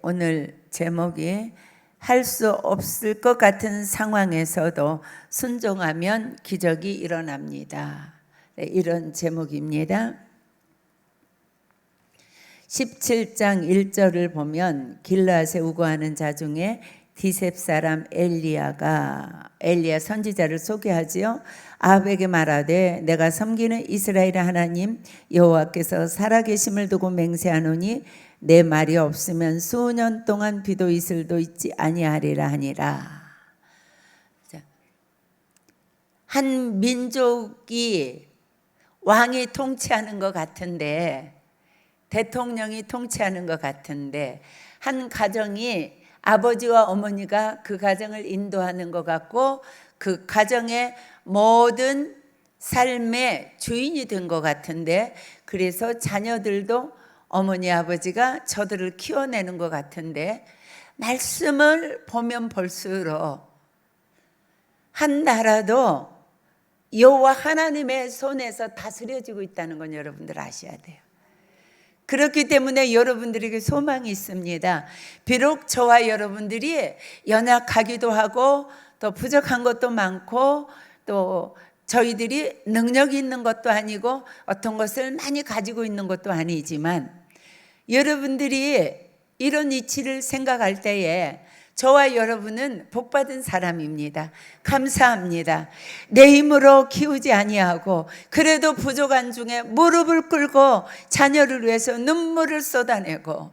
오늘 제목이 할 수 없을 것 같은 상황에서도 순종하면 기적이 일어납니다. 이런 제목입니다. 17장 1절을 보면 길르앗에 우거하는 자 중에 디셉 사람 엘리야 선지자를 소개하지요. 아합에게 말하되 내가 섬기는 이스라엘의 하나님 여호와께서 살아계심을 두고 맹세하노니 내 말이 없으면 수년 동안 비도 이슬도 있지 아니하리라 하니라. 한 민족이 왕이 통치하는 것 같은데, 대통령이 통치하는 것 같은데, 한 가정이 아버지와 어머니가 그 가정을 인도하는 것 같고 그 가정의 모든 삶의 주인이 된 것 같은데, 그래서 자녀들도 어머니 아버지가 저들을 키워내는 것 같은데, 말씀을 보면 볼수록 한 나라도 여호와 하나님의 손에서 다스려지고 있다는 건 여러분들 아셔야 돼요. 그렇기 때문에 여러분들에게 소망이 있습니다. 비록 저와 여러분들이 연약하기도 하고 또 부족한 것도 많고 또 저희들이 능력이 있는 것도 아니고 어떤 것을 많이 가지고 있는 것도 아니지만, 여러분들이 이런 이치를 생각할 때에 저와 여러분은 복받은 사람입니다. 감사합니다. 내 힘으로 키우지 아니하고 그래도 부족한 중에 무릎을 꿇고 자녀를 위해서 눈물을 쏟아내고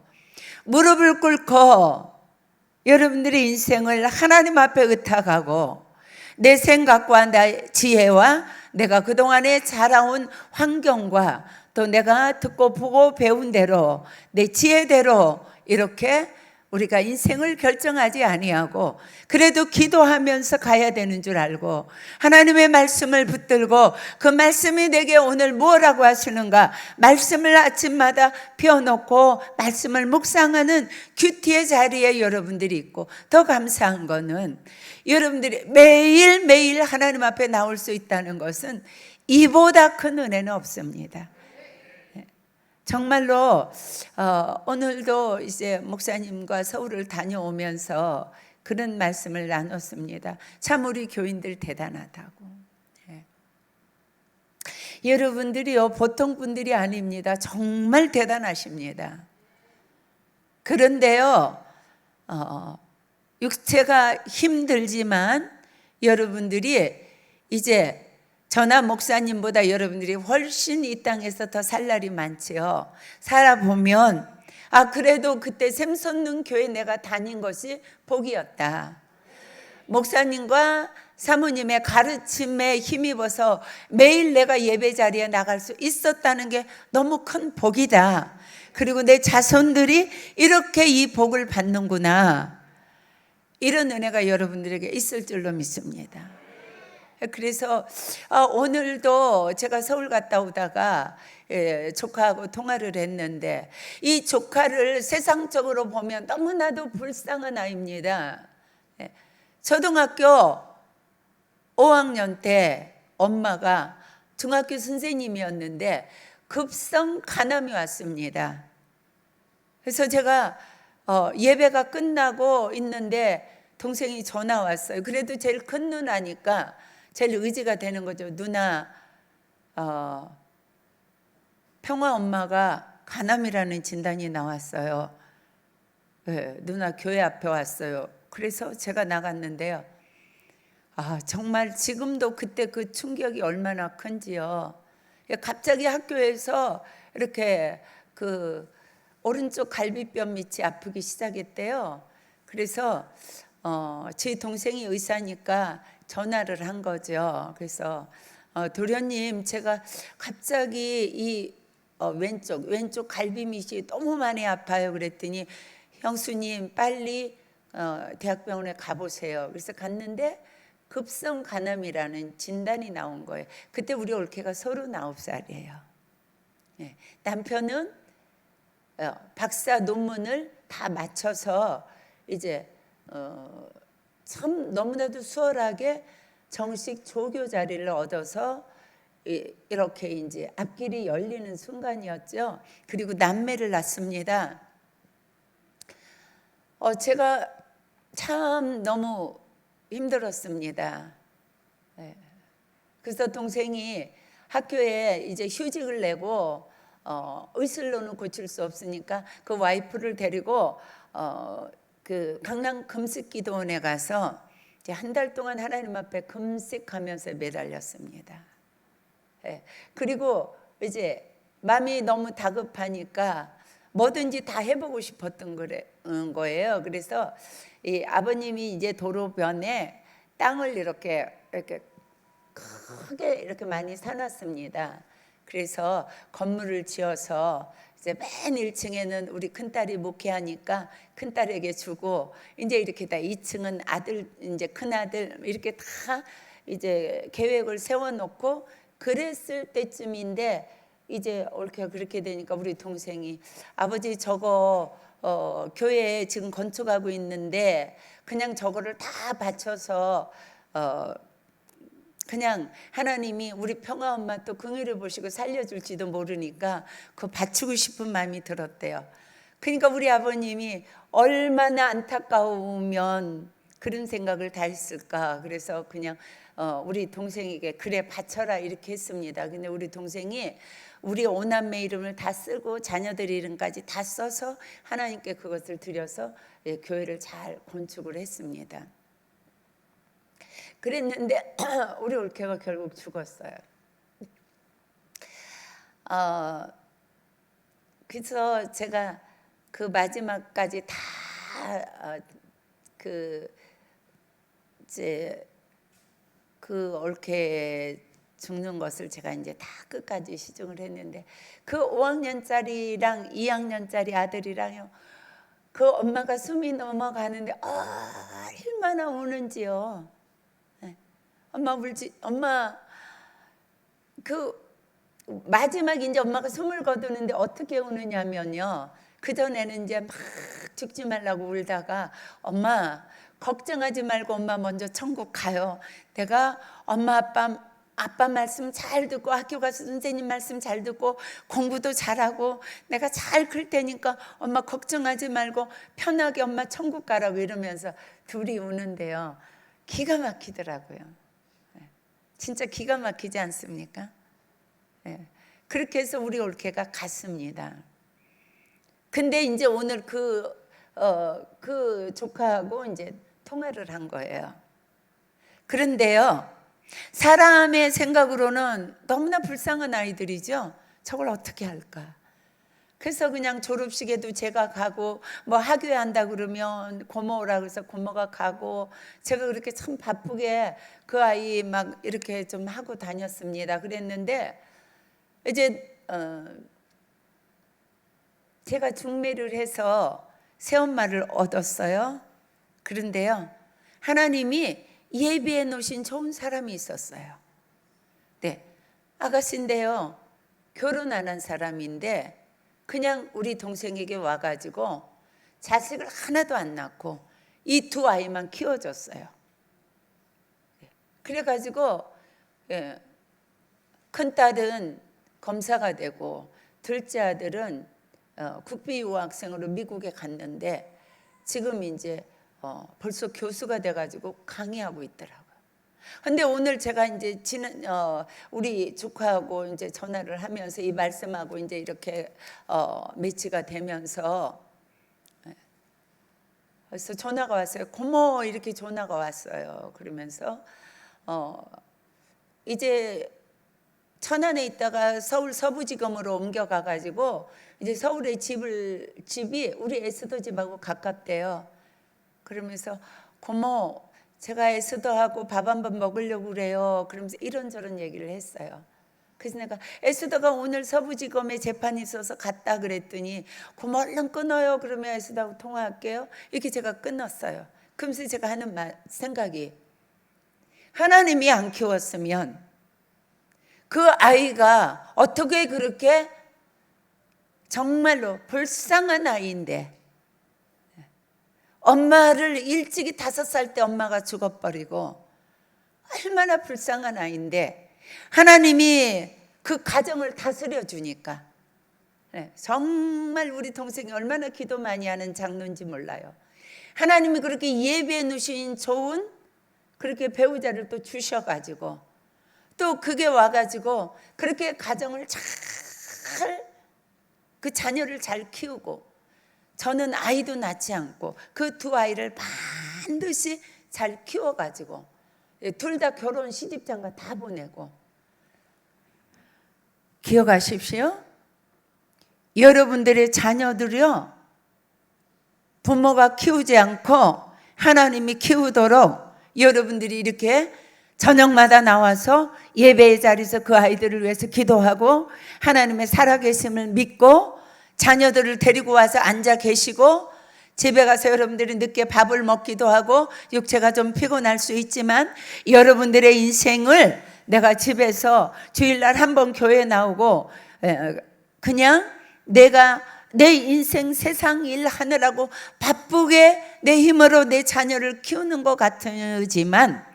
무릎을 꿇고 여러분들의 인생을 하나님 앞에 의탁하고 내 생각과 내 지혜와 내가 그동안에 자라온 환경과 또 내가 듣고 보고 배운 대로 내 지혜대로 이렇게 우리가 인생을 결정하지 아니하고 그래도 기도하면서 가야 되는 줄 알고 하나님의 말씀을 붙들고 그 말씀이 내게 오늘 뭐라고 하시는가 말씀을 아침마다 펴놓고 말씀을 묵상하는 큐티의 자리에 여러분들이 있고, 더 감사한 거는 여러분들이 매일매일 하나님 앞에 나올 수 있다는 것은 이보다 큰 은혜는 없습니다. 정말로 오늘도 이제 목사님과 서울을 다녀오면서 그런 말씀을 나눴습니다. 참 우리 교인들 대단하다고. 여러분들이요 보통 분들이 아닙니다. 정말 대단하십니다. 그런데요 육체가 힘들지만 여러분들이 이제 저나 목사님보다 여러분들이 훨씬 이 땅에서 더 살 날이 많지요. 살아보면 그래도 그때 샘솟는 교회 내가 다닌 것이 복이었다. 목사님과 사모님의 가르침에 힘입어서 매일 내가 예배 자리에 나갈 수 있었다는 게 너무 큰 복이다. 그리고 내 자손들이 이렇게 이 복을 받는구나. 이런 은혜가 여러분들에게 있을 줄로 믿습니다. 그래서 오늘도 제가 서울 갔다 오다가 조카하고 통화를 했는데, 이 조카를 세상적으로 보면 너무나도 불쌍한 아이입니다. 초등학교 5학년 때 엄마가 중학교 선생님이었는데 급성 간암이 왔습니다. 그래서 제가 예배가 끝나고 있는데 동생이 전화 왔어요. 그래도 제일 큰 누나니까 제일 의지가 되는 거죠. 누나, 평화 엄마가 간암이라는 진단이 나왔어요. 누나 교회 앞에 왔어요. 그래서 제가 나갔는데요. 정말 지금도 그때 그 충격이 얼마나 큰지요. 갑자기 학교에서 이렇게 그 오른쪽 갈비뼈 밑이 아프기 시작했대요. 그래서 제 동생이 의사니까 전화를 한 거죠. 그래서 도련님, 제가 갑자기 이 왼쪽 갈비 밑이 너무 많이 아파요. 그랬더니 형수님 빨리 대학병원에 가보세요. 그래서 갔는데 급성 간암이라는 진단이 나온 거예요. 그때 우리 올케가 39살이에요. 남편은 박사 논문을 다 마쳐서 이제 참 너무나도 수월하게 정식 조교 자리를 얻어서 이렇게 이제 앞길이 열리는 순간이었죠. 그리고 남매를 낳습니다. 제가 참 너무 힘들었습니다. 예. 그래서 동생이 학교에 이제 휴직을 내고 의술로는 고칠 수 없으니까 그 와이프를 데리고 그 강남 금식기도원에 가서 이제 한 달 동안 하나님 앞에 금식하면서 매달렸습니다. 예. 그리고 이제 마음이 너무 다급하니까 뭐든지 다 해보고 싶었던 거예요. 그래서 이 아버님이 이제 도로변에 땅을 이렇게 크게 이렇게 많이 사놨습니다. 그래서 건물을 지어서 이제 맨 1층에는 우리 큰딸이 목회하니까 큰딸에게 주고, 이제 이렇게 다 2층은 아들, 이제 큰아들 이렇게 다 이제 계획을 세워놓고 그랬을 때쯤인데, 이제 옳게 그렇게 되니까 우리 동생이 아버지 저거 교회에 지금 건축하고 있는데 그냥 저거를 다 바쳐서 그냥 하나님이 우리 평화 엄마 또 긍휼을 보시고 살려줄지도 모르니까 그거 바치고 싶은 마음이 들었대요. 그러니까 우리 아버님이 얼마나 안타까우면 그런 생각을 다 했을까. 그래서 그냥 우리 동생에게 그래 바쳐라 이렇게 했습니다. 근데 우리 동생이 우리 오남매 이름을 다 쓰고 자녀들 이름까지 다 써서 하나님께 그것을 드려서 교회를 잘 건축을 했습니다. 그랬는데 우리 올케가 결국 죽었어요. 그래서 제가 그 마지막까지 다 이제 그 올케 죽는 것을 제가 이제 다 끝까지 시중을 했는데, 그 5학년짜리랑 2학년짜리 아들이랑요, 그 엄마가 숨이 넘어가는데 얼마나 우는지요. 엄마 울지, 엄마 그 마지막 이제 엄마가 숨을 거두는데 어떻게 우느냐면요, 그 전에는 이제 막 죽지 말라고 울다가 엄마 걱정하지 말고 엄마 먼저 천국 가요. 내가 엄마 아빠 말씀 잘 듣고 학교 가서 선생님 말씀 잘 듣고 공부도 잘하고 내가 잘 클 테니까 엄마 걱정하지 말고 편하게 엄마 천국 가라고 이러면서 둘이 우는데요, 기가 막히더라고요. 진짜 기가 막히지 않습니까? 그렇게 해서 우리 올케가 갔습니다. 근데 이제 오늘 그 조카하고 이제 통화를 한 거예요. 그런데요, 사람의 생각으로는 너무나 불쌍한 아이들이죠. 저걸 어떻게 할까? 그래서 그냥 졸업식에도 제가 가고, 뭐 학교에 한다 그러면 고모라고 해서 고모가 가고, 제가 그렇게 참 바쁘게 그 아이 막 이렇게 좀 하고 다녔습니다. 그랬는데 이제 제가 중매를 해서 새엄마를 얻었어요. 그런데요, 하나님이 예비해 놓으신 좋은 사람이 있었어요. 네, 아가씨인데요, 결혼 안 한 사람인데 그냥 우리 동생에게 와가지고 자식을 하나도 안 낳고 이 두 아이만 키워줬어요. 그래가지고 큰딸은 검사가 되고 둘째 아들은 국비유학생으로 미국에 갔는데 지금 이제 벌써 교수가 돼가지고 강의하고 있더라고요. 근데 오늘 제가 이제 우리 조카하고 이제 전화를 하면서 이 말씀하고 이제 이렇게 매치가 되면서 그래서 전화가 왔어요. 고모 이렇게 전화가 왔어요. 그러면서 이제 천안에 있다가 서울 서부지검으로 옮겨가 가지고 이제 서울에 집이 우리 에스더 집하고 가깝대요. 그러면서 고모 제가 에스더하고 밥 한번 먹으려고 그래요. 그러면서 이런저런 얘기를 했어요. 그래서 내가 에스더가 오늘 서부지검에 재판이 있어서 갔다 그랬더니 고모 얼른 끊어요. 그러면 에스더하고 통화할게요. 이렇게 제가 끊었어요. 그러면서 제가 하는 생각이, 하나님이 안 키웠으면 그 아이가 어떻게 그렇게 정말로 불쌍한 아이인데, 엄마를 일찍이 5살 때 엄마가 죽어버리고 얼마나 불쌍한 아이인데 하나님이 그 가정을 다스려 주니까, 정말 우리 동생이 얼마나 기도 많이 하는 장로인지 몰라요. 하나님이 그렇게 예비해 놓으신 좋은 그렇게 배우자를 또 주셔가지고 또 그게 와가지고 그렇게 가정을 잘 그 자녀를 잘 키우고 저는 아이도 낳지 않고 그 두 아이를 반드시 잘 키워가지고 둘 다 결혼 시집장가 다 보내고 기억하십시오. 여러분들의 자녀들이요 부모가 키우지 않고 하나님이 키우도록 여러분들이 이렇게 저녁마다 나와서 예배의 자리에서 그 아이들을 위해서 기도하고 하나님의 살아계심을 믿고 자녀들을 데리고 와서 앉아 계시고 집에 가서 여러분들이 늦게 밥을 먹기도 하고 육체가 좀 피곤할 수 있지만 여러분들의 인생을 내가 집에서 주일날 한번 교회 나오고 그냥 내가 내 인생 세상 일 하느라고 바쁘게 내 힘으로 내 자녀를 키우는 것 같지만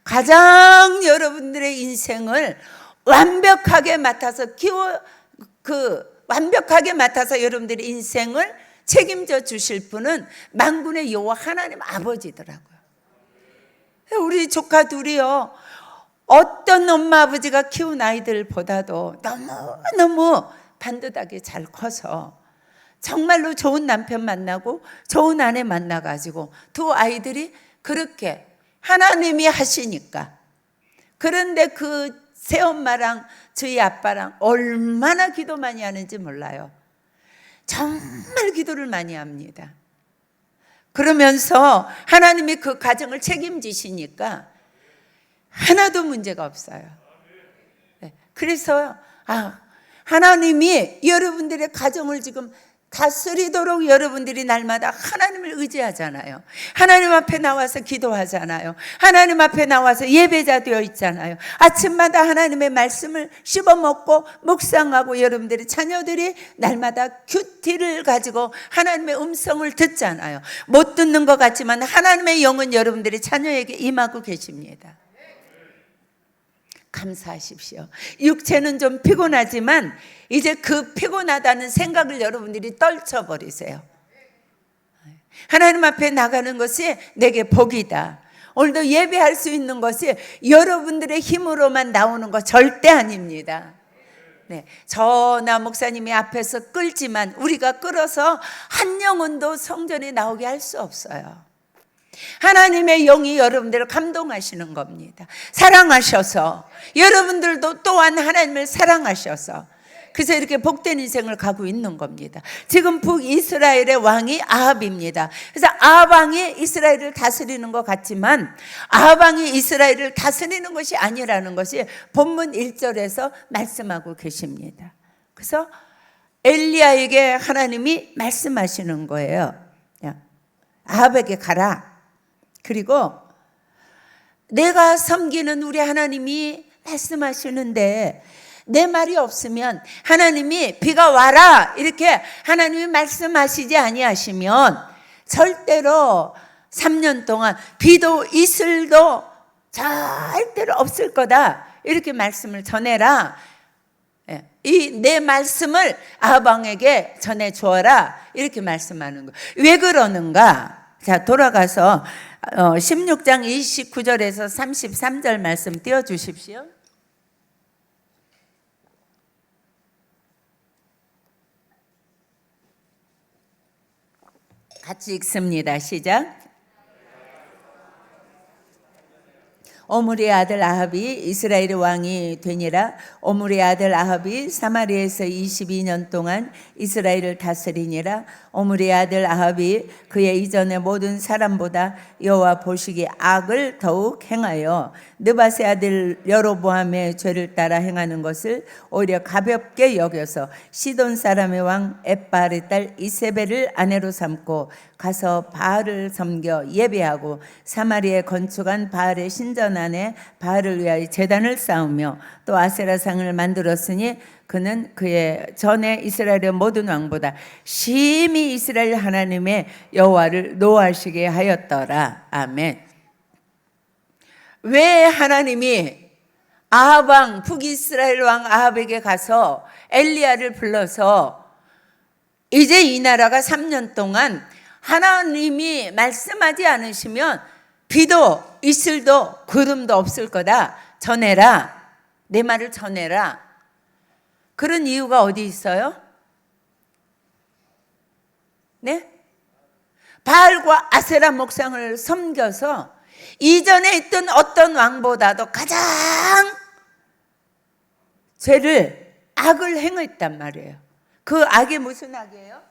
가장 여러분들의 인생을 완벽하게 맡아서 완벽하게 맡아서 여러분들의 인생을 책임져 주실 분은 만군의 여호와 하나님 아버지더라고요. 우리 조카 둘이요 어떤 엄마 아버지가 키운 아이들보다도 너무너무 반듯하게 잘 커서 정말로 좋은 남편 만나고 좋은 아내 만나가지고 두 아이들이 그렇게 하나님이 하시니까. 그런데 그 새엄마랑 저희 아빠랑 얼마나 기도 많이 하는지 몰라요. 정말 기도를 많이 합니다. 그러면서 하나님이 그 가정을 책임지시니까 하나도 문제가 없어요. 그래서 하나님이 여러분들의 가정을 지금 다스리도록 여러분들이 날마다 하나님을 의지하잖아요. 하나님 앞에 나와서 기도하잖아요. 하나님 앞에 나와서 예배자 되어 있잖아요. 아침마다 하나님의 말씀을 씹어먹고 묵상하고 여러분들의 자녀들이 날마다 큐티를 가지고 하나님의 음성을 듣잖아요. 못 듣는 것 같지만 하나님의 영은 여러분들의 자녀에게 임하고 계십니다. 감사하십시오. 육체는 좀 피곤하지만 이제 그 피곤하다는 생각을 여러분들이 떨쳐버리세요. 하나님 앞에 나가는 것이 내게 복이다. 오늘도 예배할 수 있는 것이 여러분들의 힘으로만 나오는 것 절대 아닙니다. 저나 목사님이 앞에서 끌지만 우리가 끌어서 한 영혼도 성전에 나오게 할 수 없어요. 하나님의 영이 여러분들을 감동하시는 겁니다. 사랑하셔서 여러분들도 또한 하나님을 사랑하셔서 그래서 이렇게 복된 인생을 가고 있는 겁니다. 지금 북이스라엘의 왕이 아합입니다. 그래서 아합 왕이 이스라엘을 다스리는 것 같지만 아합 왕이 이스라엘을 다스리는 것이 아니라는 것이 본문 1절에서 말씀하고 계십니다. 그래서 엘리야에게 하나님이 말씀하시는 거예요. 아합에게 가라. 그리고 내가 섬기는 우리 하나님이 말씀하시는데 내 말이 없으면 하나님이 비가 와라 이렇게 하나님이 말씀하시지 아니하시면 절대로 3년 동안 비도 이슬도 절대로 없을 거다 이렇게 말씀을 전해라. 이 내 말씀을 아합 왕에게 전해 주어라 이렇게 말씀하는 거예요. 왜 그러는가? 자, 돌아가서 16장 29절에서 33절 말씀 띄워주십시오. 같이 읽습니다. 시작. 오므리의 아들 아합이 이스라엘의 왕이 되니라. 오므리의 아들 아합이 사마리아에서 22년 동안 이스라엘을 다스리니라. 오므리의 아들 아합이 그의 이전의 모든 사람보다 여호와 보시기에 악을 더욱 행하여 느밧의 아들 여로보암의 죄를 따라 행하는 것을 오히려 가볍게 여겨서 시돈 사람의 왕 엣바알의 딸 이세벨을 아내로 삼고 가서 바알을 섬겨 예배하고 사마리아에 건축한 바알의 신전 안에 바알을 위하여 제단을 쌓으며 또 아세라상을 만들었으니 그는 그의 전에 이스라엘의 모든 왕보다 심히 이스라엘 하나님의 여호와를 노하시게 하였더라. 아멘. 왜 하나님이 아합 왕 북이스라엘 왕 아합에게 가서 엘리야를 불러서 이제 이 나라가 3년 동안 하나님이 말씀하지 않으시면 비도 이슬도 구름도 없을 거다. 전해라. 내 말을 전해라. 그런 이유가 어디 있어요? 네? 바알과 아세라 목상을 섬겨서 이전에 있던 어떤 왕보다도 가장 악을 행했단 말이에요. 그 악이 무슨 악이에요?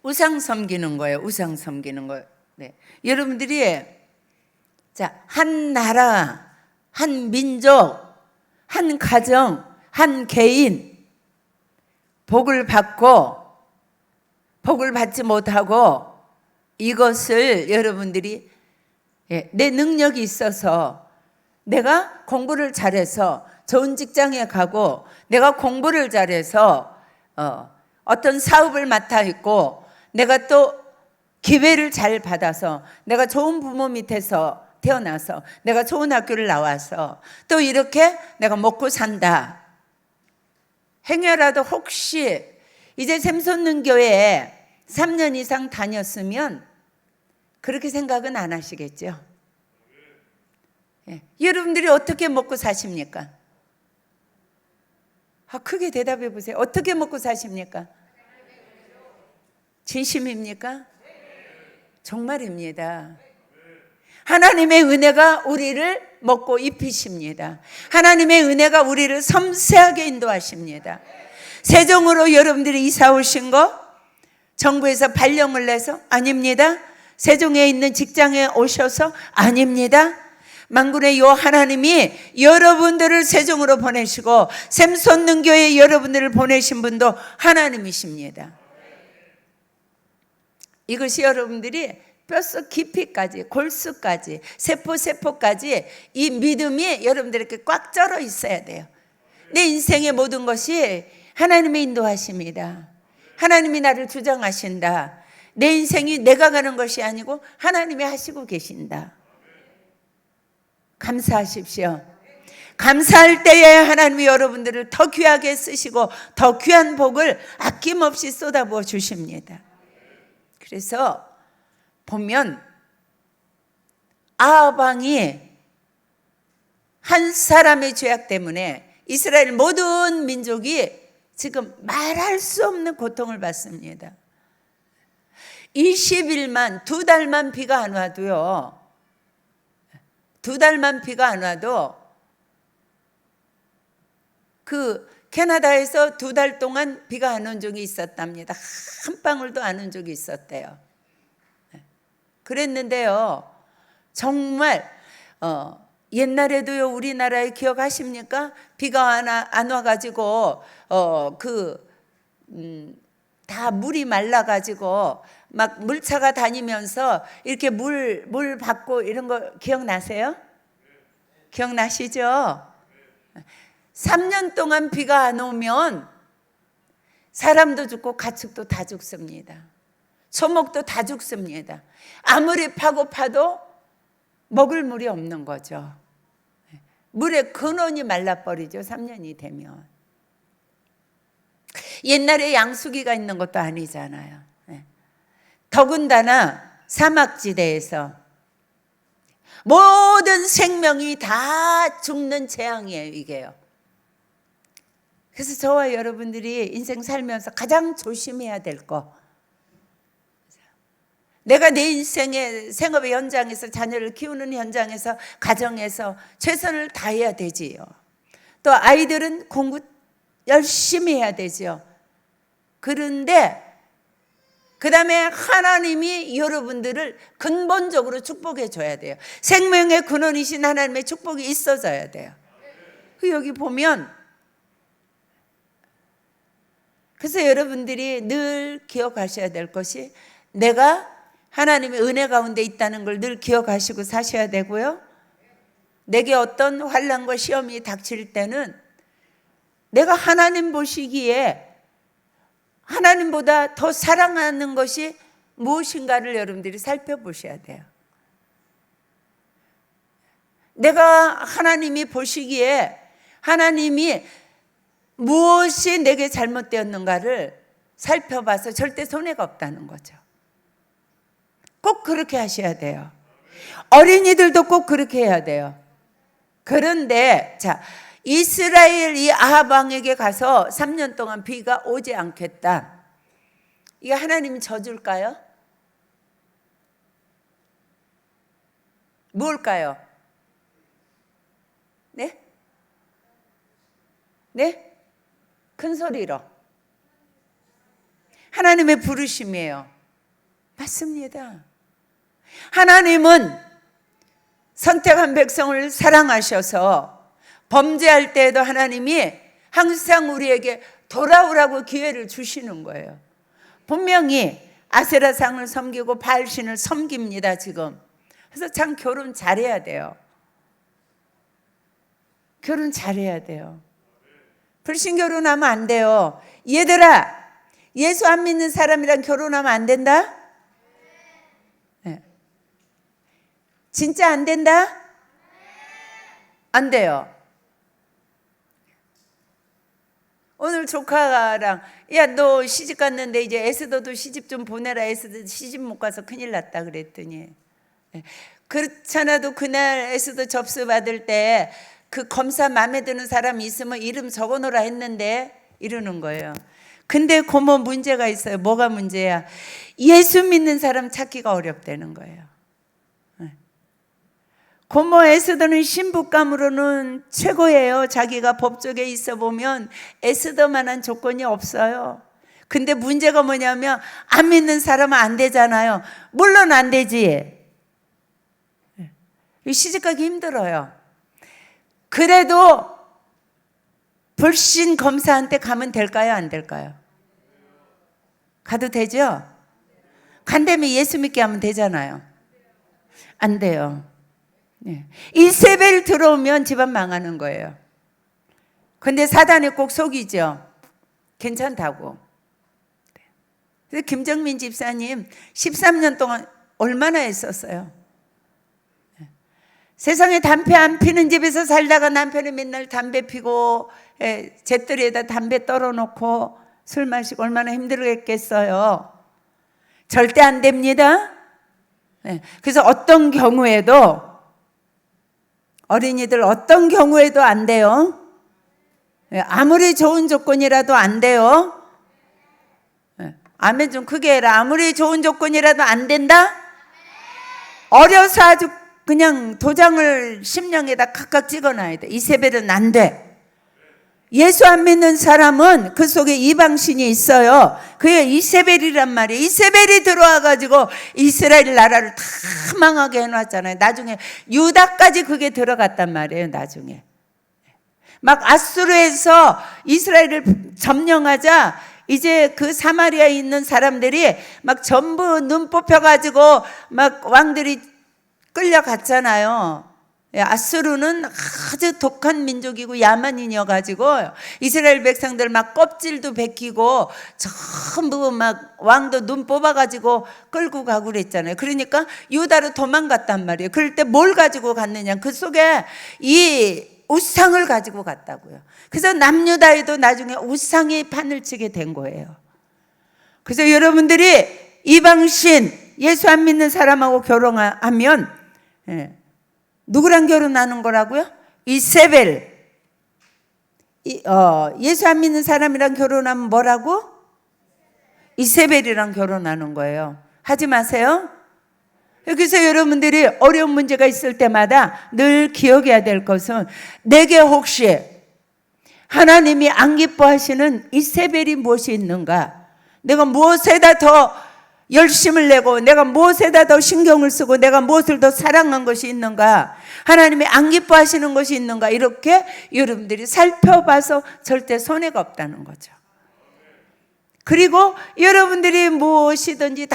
우상 섬기는 거예요. 우상 섬기는 거예요. 네. 여러분들이 한 나라, 한 민족, 한 가정, 한 개인 복을 받고 복을 받지 못하고 이것을 여러분들이 내 능력이 있어서 내가 공부를 잘해서 좋은 직장에 가고 내가 공부를 잘해서 어떤 사업을 맡아 있고 내가 또 기회를 잘 받아서 내가 좋은 부모 밑에서 태어나서 내가 좋은 학교를 나와서 또 이렇게 내가 먹고 산다. 행여라도 혹시 이제 샘솟는교회에 3년 이상 다녔으면 그렇게 생각은 안 하시겠죠? 여러분들이 어떻게 먹고 사십니까? 크게 대답해 보세요. 어떻게 먹고 사십니까? 진심입니까? 정말입니다. 하나님의 은혜가 우리를 먹고 입히십니다. 하나님의 은혜가 우리를 섬세하게 인도하십니다. 세종으로 여러분들이 이사 오신 거 정부에서 발령을 내서 아닙니다. 세종에 있는 직장에 오셔서 아닙니다. 만군의 요 하나님이 여러분들을 세종으로 보내시고 샘솟는교회 여러분들을 보내신 분도 하나님이십니다. 이것이 여러분들이 뼛속 깊이까지 골수까지 세포까지 이 믿음이 여러분들에게 꽉 쩔어 있어야 돼요. 내 인생의 모든 것이 하나님의 인도하십니다. 하나님이 나를 주장하신다. 내 인생이 내가 가는 것이 아니고 하나님이 하시고 계신다. 감사하십시오. 감사할 때에 하나님이 여러분들을 더 귀하게 쓰시고 더 귀한 복을 아낌없이 쏟아부어 주십니다. 그래서 보면 아합 왕이 한 사람의 죄악 때문에 이스라엘 모든 민족이 지금 말할 수 없는 고통을 받습니다. 20일만, 2달만 비가 안 와도요. 2달만 비가 안 와도 그 캐나다에서 2달 동안 비가 안 온 적이 있었답니다. 한 방울도 안 온 적이 있었대요. 그랬는데요. 정말 옛날에도요. 우리나라에 기억하십니까? 비가 안 와가지고 다 물이 말라가지고 막 물차가 다니면서 이렇게 물 받고 이런 거 기억나세요? 기억나시죠? 3년 동안 비가 안 오면 사람도 죽고 가축도 다 죽습니다. 소목도 다 죽습니다. 아무리 파도 먹을 물이 없는 거죠. 물의 근원이 말라버리죠. 3년이 되면. 옛날에 양수기가 있는 것도 아니잖아요. 더군다나 사막지대에서 모든 생명이 다 죽는 재앙이에요. 이게요. 그래서 저와 여러분들이 인생 살면서 가장 조심해야 될 거, 내가 내 인생의 생업의 현장에서 자녀를 키우는 현장에서 가정에서 최선을 다해야 되지요. 또 아이들은 공부 열심히 해야 되지요. 그런데 그 다음에 하나님이 여러분들을 근본적으로 축복해 줘야 돼요. 생명의 근원이신 하나님의 축복이 있어져야 돼요. 여기 보면 그래서 여러분들이 늘 기억하셔야 될 것이 내가 하나님의 은혜 가운데 있다는 걸 늘 기억하시고 사셔야 되고요. 내게 어떤 환난과 시험이 닥칠 때는 내가 하나님 보시기에 하나님보다 더 사랑하는 것이 무엇인가를 여러분들이 살펴보셔야 돼요. 내가 하나님이 보시기에 하나님이 무엇이 내게 잘못되었는가를 살펴봐서 절대 손해가 없다는 거죠. 꼭 그렇게 하셔야 돼요. 어린이들도 꼭 그렇게 해야 돼요. 그런데 자, 이스라엘 이 아합 왕에게 가서 3년 동안 비가 오지 않겠다. 이게 하나님이 져줄까요? 뭘까요? 네? 네? 큰 소리로. 하나님의 부르심이에요. 맞습니다. 하나님은 선택한 백성을 사랑하셔서 범죄할 때에도 하나님이 항상 우리에게 돌아오라고 기회를 주시는 거예요. 분명히 아세라상을 섬기고 바알신을 섬깁니다 지금. 그래서 참 결혼 잘해야 돼요. 결혼 잘해야 돼요. 불신 결혼하면 안 돼요. 얘들아, 예수 안 믿는 사람이랑 결혼하면 안 된다? 네. 진짜 안 된다? 안 돼요. 오늘 조카랑 야, 너 시집 갔는데 이제 에스더도 시집 좀 보내라. 에스더 시집 못 가서 큰일 났다 그랬더니, 그렇잖아도 그날 에스더 접수 받을 때 그 검사 마음에 드는 사람 있으면 이름 적어놓으라 했는데 이러는 거예요. 근데 고모 문제가 있어요. 뭐가 문제야? 예수 믿는 사람 찾기가 어렵다는 거예요. 고모 에스더는 신부감으로는 최고예요. 자기가 법조계에 있어 보면 에스더만한 조건이 없어요. 근데 문제가 뭐냐면 안 믿는 사람은 안 되잖아요. 물론 안 되지. 시집가기 힘들어요. 그래도 불신 검사한테 가면 될까요? 안 될까요? 가도 되죠? 간다면 예수 믿게 하면 되잖아요. 안 돼요. 네. 이세벨 들어오면 집안 망하는 거예요. 근데 사단이 꼭 속이죠. 괜찮다고. 그래서 김정민 집사님 13년 동안 얼마나 애썼어요. 세상에 담배 안 피는 집에서 살다가 남편이 맨날 담배 피고 잿더리에다 담배 떨어놓고 술 마시고 얼마나 힘들겠어요. 절대 안 됩니다. 그래서 어떤 경우에도 어린이들 어떤 경우에도 안 돼요. 아무리 좋은 조건이라도 안 돼요. 아멘 좀 크게 해라. 아무리 좋은 조건이라도 안 된다? 어려서 아주 그냥 도장을 심령에다 각각 찍어놔야 돼. 이세벨은 안 돼. 예수 안 믿는 사람은 그 속에 이방신이 있어요. 그게 이세벨이란 말이에요. 이세벨이 들어와가지고 이스라엘 나라를 다 망하게 해놨잖아요. 나중에 유다까지 그게 들어갔단 말이에요. 나중에 막 아수르에서 이스라엘을 점령하자 이제 그 사마리아에 있는 사람들이 막 전부 눈 뽑혀가지고 막 왕들이 끌려갔잖아요. 아수르는 아주 독한 민족이고 야만인이어가지고 이스라엘 백성들 막 껍질도 벗기고 전부 막 왕도 눈 뽑아가지고 끌고 가고 그랬잖아요. 그러니까 유다로 도망갔단 말이에요. 그럴 때 뭘 가지고 갔느냐? 그 속에 이 우상을 가지고 갔다고요. 그래서 남유다에도 나중에 우상이 판을 치게 된 거예요. 그래서 여러분들이 이방신 예수 안 믿는 사람하고 결혼하면 누구랑 결혼하는 거라고요? 이세벨. 예수 안 믿는 사람이랑 결혼하면 뭐라고? 이세벨이랑 결혼하는 거예요. 하지 마세요. 그래서 여러분들이 어려운 문제가 있을 때마다 늘 기억해야 될 것은 내게 혹시 하나님이 안 기뻐하시는 이세벨이 무엇이 있는가? 내가 무엇에다 더 열심을 내고 내가 무엇에다 더 신경을 쓰고 내가 무엇을 더 사랑한 것이 있는가? 하나님이 안 기뻐하시는 것이 있는가? 이렇게 여러분들이 살펴봐서 절대 손해가 없다는 거죠. 그리고 여러분들이 무엇이든지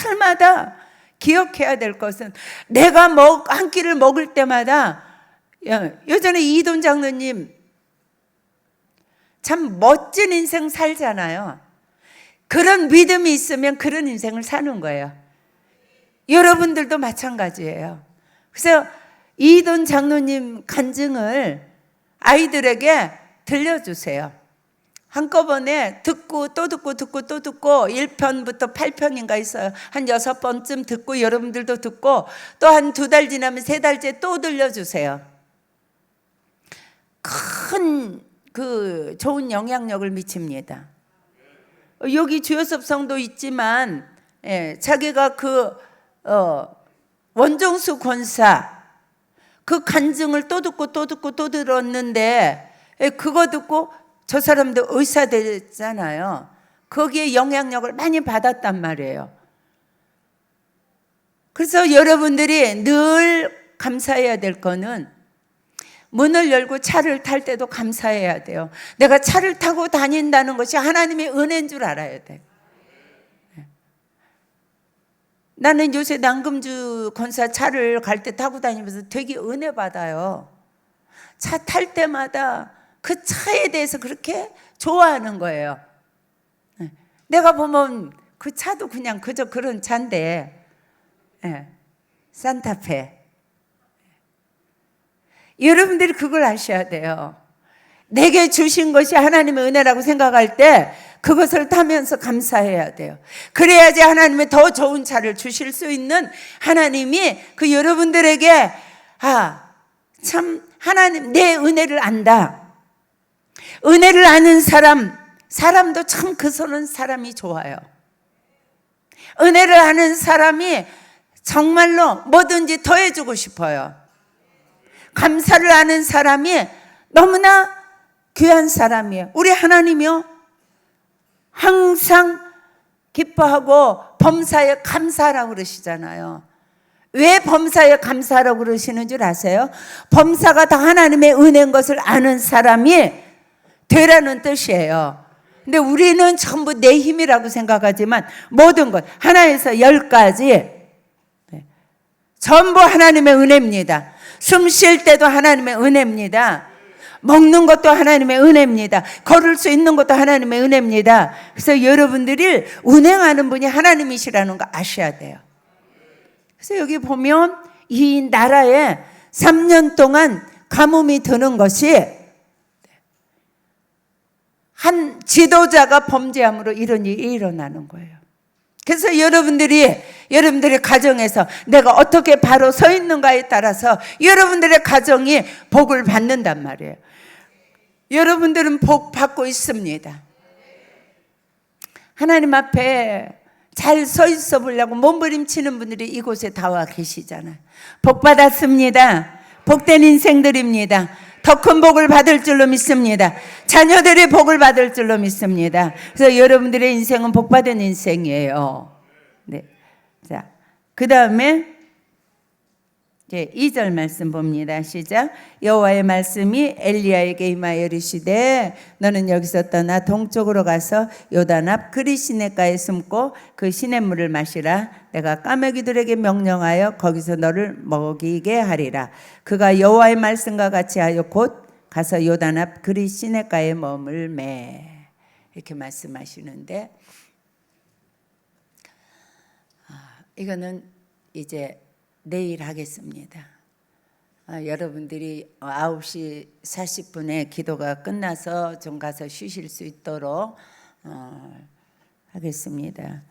날마다 기억해야 될 것은 내가 한 끼를 먹을 때마다 예전에 이돈 장로님 참 멋진 인생 살잖아요. 그런 믿음이 있으면 그런 인생을 사는 거예요. 여러분들도 마찬가지예요. 그래서 이돈 장로님 간증을 아이들에게 들려주세요. 한꺼번에 듣고 또 듣고 듣고 또 듣고 1편부터 8편인가 있어요. 한 6번쯤 듣고 여러분들도 듣고 또 한 2달 지나면 3달째 또 들려주세요. 큰 그 좋은 영향력을 미칩니다. 여기 주요섭 성도 있지만 자기가 그 원종수 권사 그 간증을 또 듣고 또 듣고 또 들었는데 그거 듣고 저 사람도 의사 됐잖아요. 거기에 영향력을 많이 받았단 말이에요. 그래서 여러분들이 늘 감사해야 될 거는 문을 열고 차를 탈 때도 감사해야 돼요. 내가 차를 타고 다닌다는 것이 하나님의 은혜인 줄 알아야 돼요. 나는 요새 남금주 권사 차를 갈 때 타고 다니면서 되게 은혜 받아요. 차 탈 때마다 그 차에 대해서 그렇게 좋아하는 거예요. 내가 보면 그 차도 그냥 그저 그런 차인데, 산타페. 여러분들이 그걸 아셔야 돼요. 내게 주신 것이 하나님의 은혜라고 생각할 때 그것을 타면서 감사해야 돼요. 그래야지 하나님의 더 좋은 차를 주실 수 있는 하나님이 그 여러분들에게 참 하나님 내 은혜를 안다. 은혜를 아는 사람도 참 그 손은 사람이 좋아요. 은혜를 아는 사람이 정말로 뭐든지 더해주고 싶어요. 감사를 아는 사람이 너무나 귀한 사람이에요. 우리 하나님이요 항상 기뻐하고 범사에 감사하라고 그러시잖아요. 왜 범사에 감사하라고 그러시는 줄 아세요? 범사가 다 하나님의 은혜인 것을 아는 사람이 되라는 뜻이에요. 근데 우리는 전부 내 힘이라고 생각하지만 모든 것 하나에서 10까지 전부 하나님의 은혜입니다. 숨 쉴 때도 하나님의 은혜입니다. 먹는 것도 하나님의 은혜입니다. 걸을 수 있는 것도 하나님의 은혜입니다. 그래서 여러분들이 운행하는 분이 하나님이시라는 거 아셔야 돼요. 그래서 여기 보면 이 나라에 3년 동안 가뭄이 드는 것이 한 지도자가 범죄함으로 이런 일이 일어나는 거예요. 그래서 여러분들의 가정에서 내가 어떻게 바로 서 있는가에 따라서 여러분들의 가정이 복을 받는단 말이에요. 여러분들은 복 받고 있습니다. 하나님 앞에 잘 서 있어 보려고 몸부림치는 분들이 이곳에 다 와 계시잖아요. 복 받았습니다. 복된 인생들입니다. 더 큰 복을 받을 줄로 믿습니다. 자녀들의 복을 받을 줄로 믿습니다. 그래서 여러분들의 인생은 복받은 인생이에요. 네. 자, 그 다음에 이제 2절 말씀 봅니다. 시작. 여호와의 말씀이 엘리야에게 임하여 이르시되 너는 여기서 떠나 동쪽으로 가서 요단 앞 그리 시냇가에 숨고 그 시냇물을 마시라. 내가 까마귀들에게 명령하여 거기서 너를 먹이게 하리라. 그가 여호와의 말씀과 같이 하여 곧 가서 요단 앞 그리 시냇가에 머물매. 이렇게 말씀하시는데 이거는 이제 내일 하겠습니다. 여러분들이 9시 40분에 기도가 끝나서 좀 가서 쉬실 수 있도록 하겠습니다.